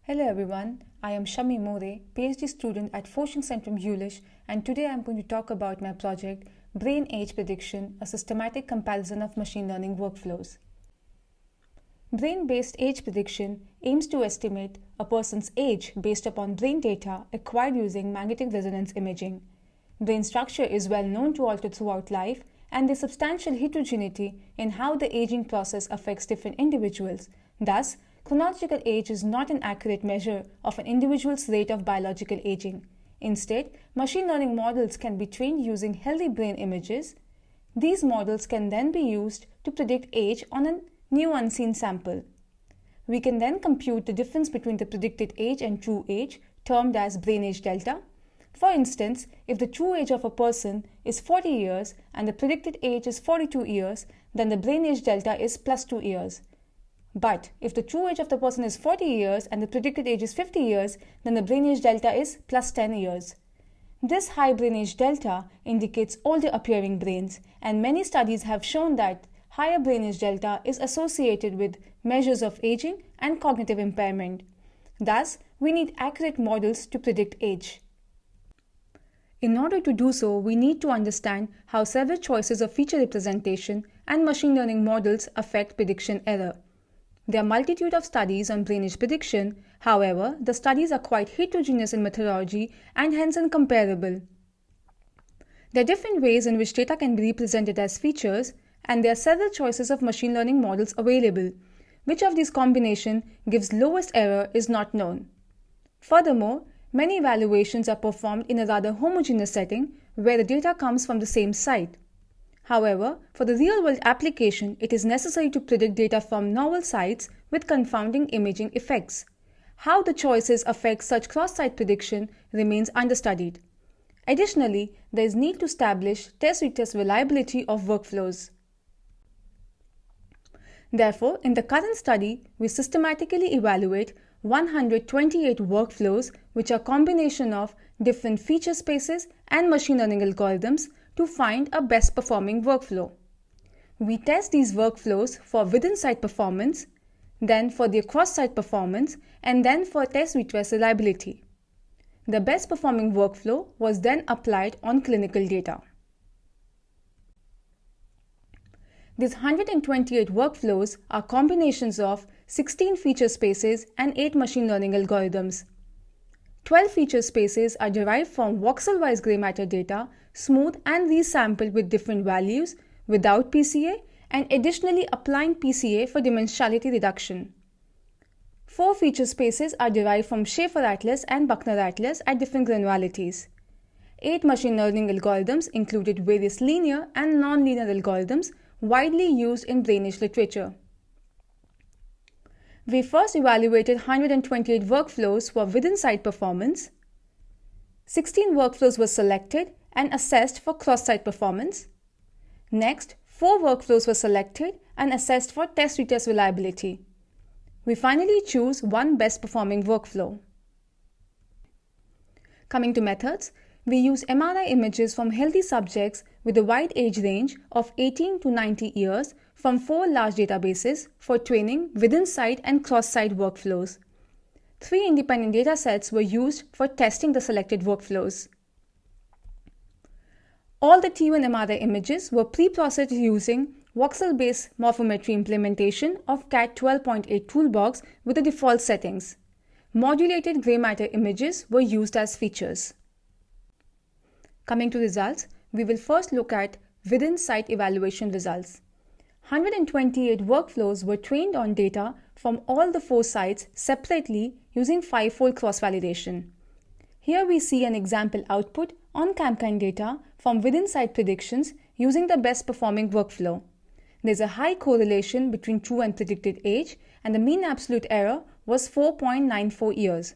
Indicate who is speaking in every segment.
Speaker 1: Hello everyone, I am Shammi More, PhD student at Forschung Centrum Jülich, and today I am going to talk about my project Brain Age Prediction, a systematic comparison of machine learning workflows. Brain-based age prediction aims to estimate a person's age based upon brain data acquired using magnetic resonance imaging. Brain structure is well known to alter throughout life, and there's substantial heterogeneity in how the aging process affects different individuals. Thus, chronological age is not an accurate measure of an individual's rate of biological aging. Instead, machine learning models can be trained using healthy brain images. These models can then be used to predict age on a new unseen sample. We can then compute the difference between the predicted age and true age, termed as brain age delta. For instance, if the true age of a person is 40 years and the predicted age is 42 years, then the brain age delta is plus 2 years. But if the true age of the person is 40 years and the predicted age is 50 years, then the brain age delta is plus 10 years. This high brain age delta indicates older appearing brains, and many studies have shown that higher brain age delta is associated with measures of aging and cognitive impairment. Thus, we need accurate models to predict age. In order to do so, we need to understand how several choices of feature representation and machine learning models affect prediction error. There are a multitude of studies on brain age prediction. However, the studies are quite heterogeneous in methodology and hence incomparable. There are different ways in which data can be represented as features, and there are several choices of machine learning models available. Which of these combinations gives lowest error is not known. Furthermore, many evaluations are performed in a rather homogeneous setting where the data comes from the same site. However, for the real-world application, it is necessary to predict data from novel sites with confounding imaging effects. How the choices affect such cross-site prediction remains understudied. Additionally, there is need to establish test-retest reliability of workflows. Therefore, in the current study, we systematically evaluate 128 workflows, which are a combination of different feature spaces and machine learning algorithms, to find a best performing workflow. We test these workflows for within-site performance, then for their cross-site performance, and then for test-retest reliability. The best performing workflow was then applied on clinical data. These 128 workflows are combinations of 16 feature spaces and 8 machine learning algorithms. 12 feature spaces are derived from voxel-wise gray matter data, smooth and resampled with different values without PCA, and additionally applying PCA for dimensionality reduction. 4 feature spaces are derived from Schaefer atlas and Buckner atlas at different granularities. 8 machine learning algorithms included various linear and non-linear algorithms widely used in brain age literature. We first evaluated 128 workflows for within-site performance. 16 workflows were selected and assessed for cross-site performance. Next, 4 workflows were selected and assessed for test-retest reliability. We finally choose one best-performing workflow. Coming to methods, we use MRI images from healthy subjects with a wide age range of 18 to 90 years from 4 large databases for training within-site and cross-site workflows. 3 independent datasets were used for testing the selected workflows. All the T1 MRI images were pre-processed using voxel-based morphometry implementation of CAT 12.8 toolbox with the default settings. Modulated gray matter images were used as features. Coming to results, we will first look at within-site evaluation results. 128 workflows were trained on data from all the 4 sites separately using 5-fold cross-validation. Here we see an example output on CamCAN data from within-site predictions using the best performing workflow. There is a high correlation between true and predicted age, and the mean absolute error was 4.94 years.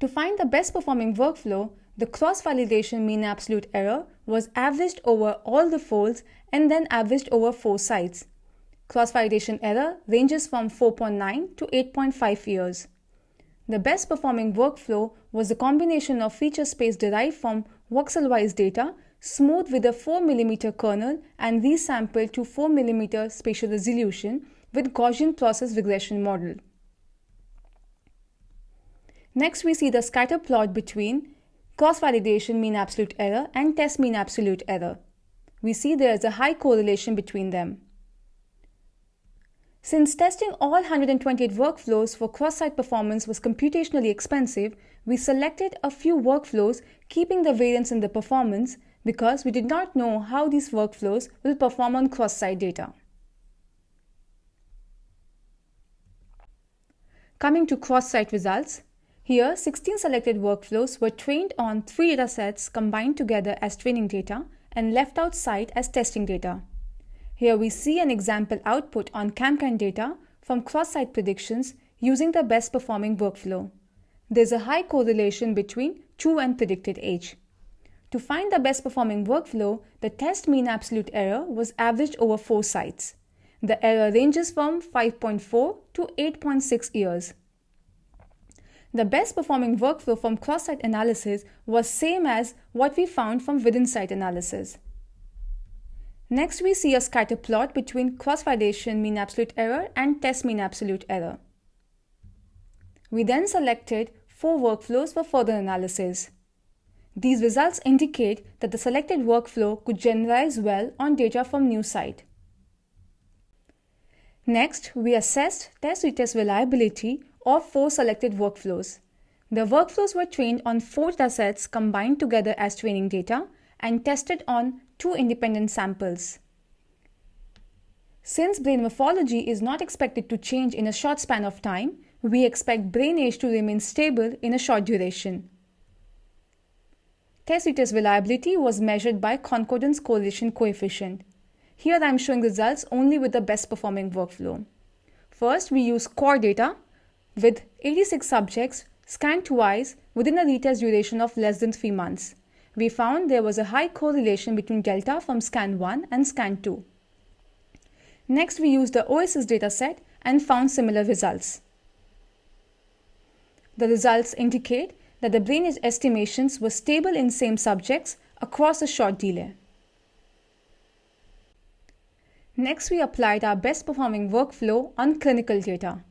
Speaker 1: To find the best performing workflow, the cross-validation mean absolute error was averaged over all the folds and then averaged over 4 sites. Cross-validation error ranges from 4.9 to 8.5 years. The best performing workflow was a combination of feature space derived from voxel-wise data, smooth with a 4 mm kernel and resampled to 4 mm spatial resolution with Gaussian process regression model. Next, we see the scatter plot between cross-validation mean absolute error and test mean absolute error. We see there is a high correlation between them. Since testing all 128 workflows for cross-site performance was computationally expensive, we selected a few workflows keeping the variance in the performance because we did not know how these workflows will perform on cross-site data. Coming to cross-site results, here 16 selected workflows were trained on 3 datasets combined together as training data and left outside as testing data. Here we see an example output on CamCAN data from cross-site predictions using the best performing workflow. There is a high correlation between true and predicted age. To find the best performing workflow, the test mean absolute error was averaged over 4 sites. The error ranges from 5.4 to 8.6 years. The best performing workflow from cross-site analysis was same as what we found from within-site analysis. Next, we see a scatter plot between cross-validation mean absolute error and test mean absolute error. We then selected 4 workflows for further analysis. These results indicate that the selected workflow could generalize well on data from new site. Next, we assessed test-retest reliability of 4 selected workflows. The workflows were trained on 4 datasets combined together as training data and tested on 2 independent samples. Since brain morphology is not expected to change in a short span of time, we expect brain age to remain stable in a short duration. Test-retest reliability was measured by concordance correlation coefficient. Here I am showing results only with the best performing workflow. First, we use CoRR data with 86 subjects scanned twice within a retest duration of less than 3 months. We found there was a high correlation between delta from scan 1 and scan 2. Next, we used the OSS dataset and found similar results. The results indicate that the brain age estimations were stable in same subjects across a short delay. Next, we applied our best performing workflow on clinical data.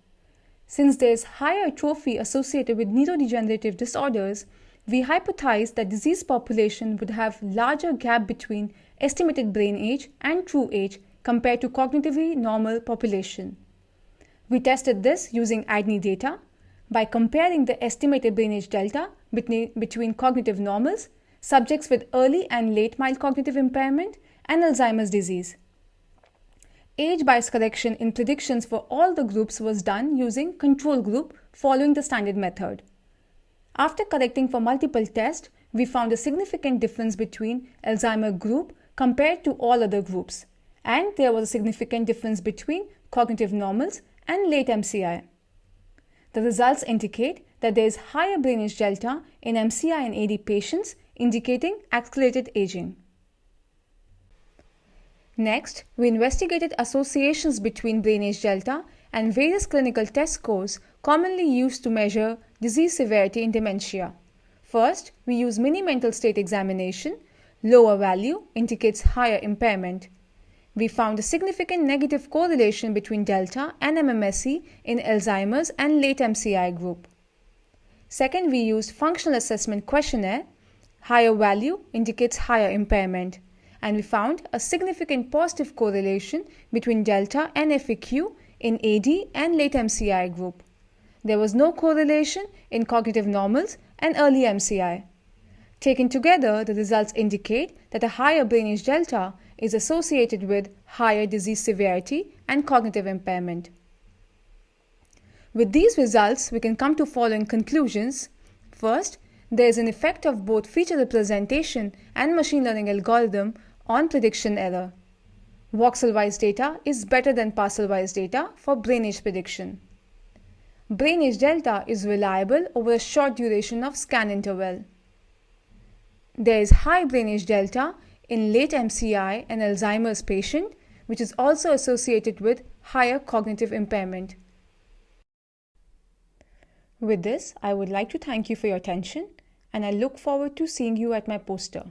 Speaker 1: Since there is higher atrophy associated with neurodegenerative disorders, we hypothesized that disease population would have larger gap between estimated brain age and true age compared to cognitively normal population. We tested this using ADNI data by comparing the estimated brain age delta between cognitive normals, subjects with early and late mild cognitive impairment, and Alzheimer's disease. Age bias correction in predictions for all the groups was done using control group following the standard method. After correcting for multiple tests, we found a significant difference between Alzheimer group compared to all other groups, and there was a significant difference between cognitive normals and late MCI. The results indicate that there is higher brain age delta in MCI and AD patients, indicating accelerated aging. Next, we investigated associations between brain age delta and various clinical test scores commonly used to measure disease severity in dementia. First, we use mini mental state examination. Lower value indicates higher impairment. We found a significant negative correlation between delta and MMSE in Alzheimer's and late MCI group. Second, we used functional assessment questionnaire. Higher value indicates higher impairment. And we found a significant positive correlation between delta and FAQ in AD and late MCI group. There was no correlation in cognitive normals and early MCI. Taken together, the results indicate that a higher brain age delta is associated with higher disease severity and cognitive impairment. With these results, we can come to following conclusions. First, there is an effect of both feature representation and machine learning algorithm on prediction error. Voxel-wise data is better than parcel-wise data for brain age prediction. Brain age delta is reliable over a short duration of scan interval. There is high brain age delta in late MCI and Alzheimer's patient, which is also associated with higher cognitive impairment. With this, I would like to thank you for your attention, and I look forward to seeing you at my poster.